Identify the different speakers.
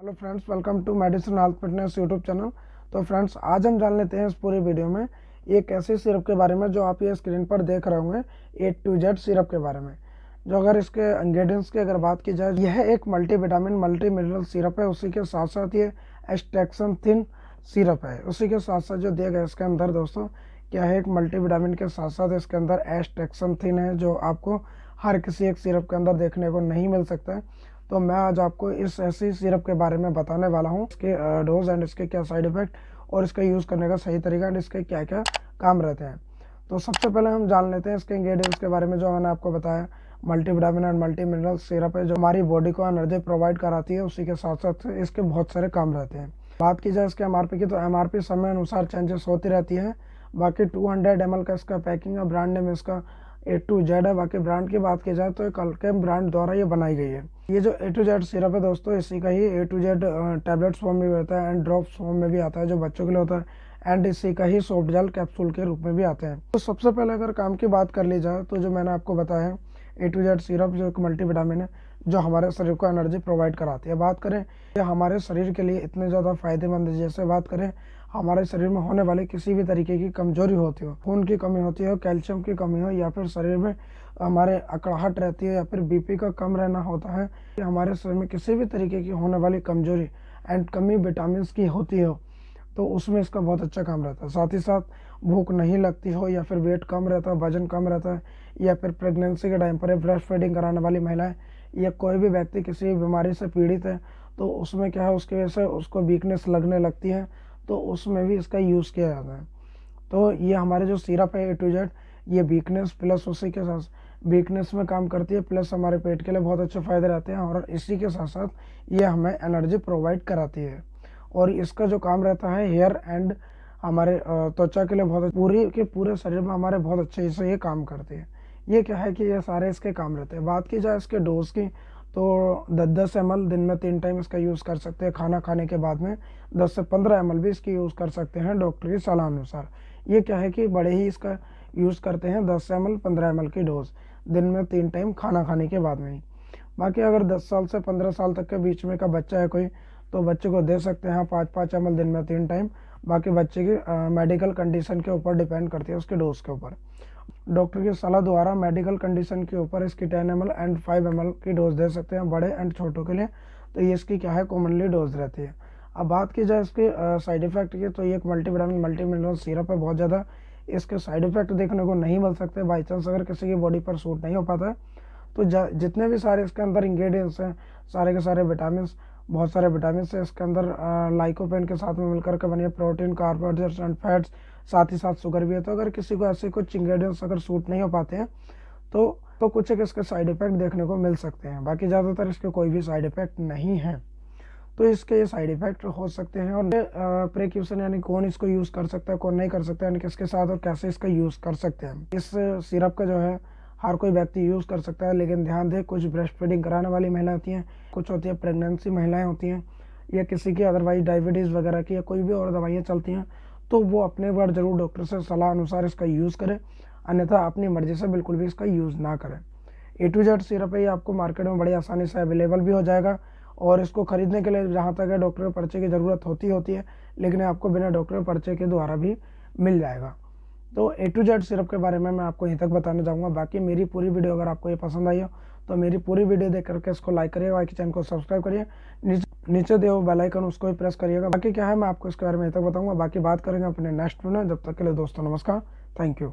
Speaker 1: Hello friends, welcome to medicine health fitness YouTube channel. तो friends, आज हम जान लेते हैं इस पूरी वीडियो में एक ऐसे सिरप के बारे में जो आप ये स्क्रीन पर देख रहे होंगे, A to Z सिरप के बारे में। जो अगर इसके इंग्रेडिएंट्स की अगर बात की जाए, यह एक मल्टीविटामिन मल्टी मिनरल सिरप है। उसी के साथ साथ ये एस्ट्रेक्संथिन सिरप है। उसी के साथ साथ जो दिया गया इसके अंदर दोस्तों क्या है, एक मल्टीविटामिन के साथ साथ इसके अंदर एस्ट्रेक्संथिन है, जो आपको हर किसी एक सिरप के अंदर देखने को नहीं मिल सकता है। तो मैं आज आपको इस ऐसी सिरप के बारे में बताने वाला हूँ, इसके डोज एंड इसके क्या साइड इफेक्ट और इसका यूज़ करने का सही तरीका एंड इसके क्या क्या काम रहते हैं। तो सबसे पहले हम जान लेते हैं इसके इंग्रेडिएंट्स के बारे में। जो मैंने आपको बताया, multivitamin and multi mineral syrup है जो हमारी बॉडी को एनर्जी प्रोवाइड कराती है। उसी के साथ साथ इसके बहुत सारे काम रहते हैं। बात की जाए इसके MRP की, तो MRP समय अनुसार चेंजेस होती रहती है। बाकी 200 ml का इसका पैकिंग है। ब्रांड नेम इसका A to Z है। बाकी ब्रांड की बात की जाए तो एक अल्केम ब्रांड द्वारा ये बनाई गई है। ये जो A to Z सिरप है दोस्तों, इसी का ही A to Z tablets form में भी होता है एंड ड्रॉप्स फॉर्म में भी आता है जो बच्चों के लिए होता है, एंड इसी का ही सॉफ्ट जेल कैप्सूल के रूप में भी आते हैं। तो सबसे पहले अगर काम की बात कर ली जाए, तो जो मैंने आपको बताया है A to Z सिरप जो एक मल्टीविटामिन है जो हमारे शरीर को एनर्जी प्रोवाइड कराती है। बात करें ये हमारे शरीर के लिए इतने ज़्यादा फायदेमंद है। जैसे बात करें हमारे शरीर में होने वाली किसी भी तरीके की कमजोरी होती हो, खून की कमी होती हो, कैल्शियम की कमी हो, या फिर शरीर में हमारे अकड़ाहट रहती है, या फिर BP का कम रहना होता है, कि हमारे शरीर में किसी भी तरीके की होने वाली कमजोरी एंड कमी विटामिन की होती हो, तो उसमें इसका बहुत अच्छा काम रहता है। साथ ही साथ भूख नहीं लगती हो, या फिर वेट कम रहता है, वजन कम रहता है, या फिर प्रेगनेंसी के टाइम पर ब्रेस्ट फीडिंग कराने वाली महिलाएं या कोई भी व्यक्ति किसी भी बीमारी से पीड़ित है, तो उसमें क्या है, उसकी वजह से उसको वीकनेस लगने लगती है, तो उसमें भी इसका यूज़ किया जाता है। तो ये हमारे जो सिरप है A to Z, ये वीकनेस प्लस उसी के साथ वीकनेस में काम करती है, प्लस हमारे पेट के लिए बहुत अच्छे फ़ायदे रहते हैं, और इसी के साथ साथ ये हमें एनर्जी प्रोवाइड कराती है। और इसका जो काम रहता है हेयर एंड हमारे त्वचा के लिए बहुत पूरी के पूरे शरीर में हमारे बहुत अच्छे से ये काम करती है। ये क्या है कि ये सारे इसके काम रहते हैं। बात की जाए इसके डोज की, तो 10-10 ml दिन में 3 टाइम इसका यूज़ कर सकते हैं। खाना खाने के बाद में 10 से 15 ml भी इसकी यूज़ कर सकते हैं डॉक्टर की सलाह अनुसार। ये क्या है कि बड़े ही इसका यूज़ करते हैं 10 ml 15 ml की डोज दिन में 3 टाइम खाना खाने के बाद में ही। बाकी अगर 10 साल से 15 साल तक के बीच में का बच्चा है कोई, तो बच्चे को दे सकते हैं 5-5 ml दिन में 3 टाइम। बाकी बच्चे की मेडिकल कंडीशन के ऊपर डिपेंड करती है, उसके डोज के ऊपर। डॉक्टर की सलाह द्वारा मेडिकल कंडीशन के ऊपर इसकी 10 ml एंड 5 ml की डोज दे सकते हैं बड़े एंड छोटों के लिए। तो ये इसकी क्या है, कॉमनली डोज रहती है। अब बात की जाए इसके साइड इफेक्ट की, तो ये एक मल्टीविटामिन मल्टी मिनरल सिरप है। बहुत ज़्यादा इसके साइड इफेक्ट देखने को नहीं मिल सकते। बाई चांस अगर किसी की बॉडी पर सूट नहीं हो पाता है, तो जितने भी सारे इसके अंदर इंग्रेडिएंट्स हैं, सारे के सारे विटामिन, बहुत सारे विटामिन है इसके अंदर, लाइकोपेन के साथ में मिलकर के बने प्रोटीन, कार्बोहाइड्रेट्स एंड फैट्स, साथ ही साथ शुगर भी है। तो अगर किसी को ऐसे कुछ इंग्रेडिएंट्स अगर सूट नहीं हो पाते हैं, तो कुछ एक इसके साइड इफेक्ट देखने को मिल सकते हैं। बाकी ज़्यादातर इसके कोई भी साइड इफेक्ट नहीं है। तो इसके ये साइड इफेक्ट हो सकते हैं, और प्रिकॉशन यानी कौन इसको यूज़ कर सकता है, कौन नहीं कर सकता है, यानी किसके साथ और कैसे इसका यूज़ कर सकते हैं। इस सिरप का जो है हर कोई व्यक्ति यूज़ कर सकता है, लेकिन ध्यान दें कुछ ब्रेस्ट फीडिंग कराने वाली महिलाएं होती हैं, कुछ होती है प्रेगनेंसी महिलाएं होती हैं, या किसी की अदरवाइज डायबिटीज़ वगैरह की या कोई भी और दवाइयाँ चलती हैं, तो वो अपने बार ज़रूर डॉक्टर से सलाह अनुसार इसका यूज़ करें, अन्यथा अपनी मर्ज़ी से बिल्कुल भी इसका यूज़ ना करें। A to Z सिरप है, ये आपको मार्केट में बड़ी आसानी से अवेलेबल भी हो जाएगा, और इसको खरीदने के लिए जहाँ तक है डॉक्टर के पर्चे की ज़रूरत होती है, लेकिन आपको बिना डॉक्टर के पर्चे के द्वारा भी मिल जाएगा। तो A to Z सिरप के बारे में मैं आपको यहीं तक बताने जाऊँगा। बाकी मेरी पूरी वीडियो अगर आपको ये पसंद आई हो, तो मेरी पूरी वीडियो देख करके इसको लाइक करिए, बाकी चैनल को सब्सक्राइब करिए, नीचे दिए हुए बेल आइकन उसको भी प्रेस करिएगा। बाकी क्या है मैं आपको इसके बारे में यहीं तक बताऊँगा। बाकी बात करेंगे अपने नेक्स्ट वीडियो में। जब तक के लिए दोस्तों नमस्कार, थैंक यू।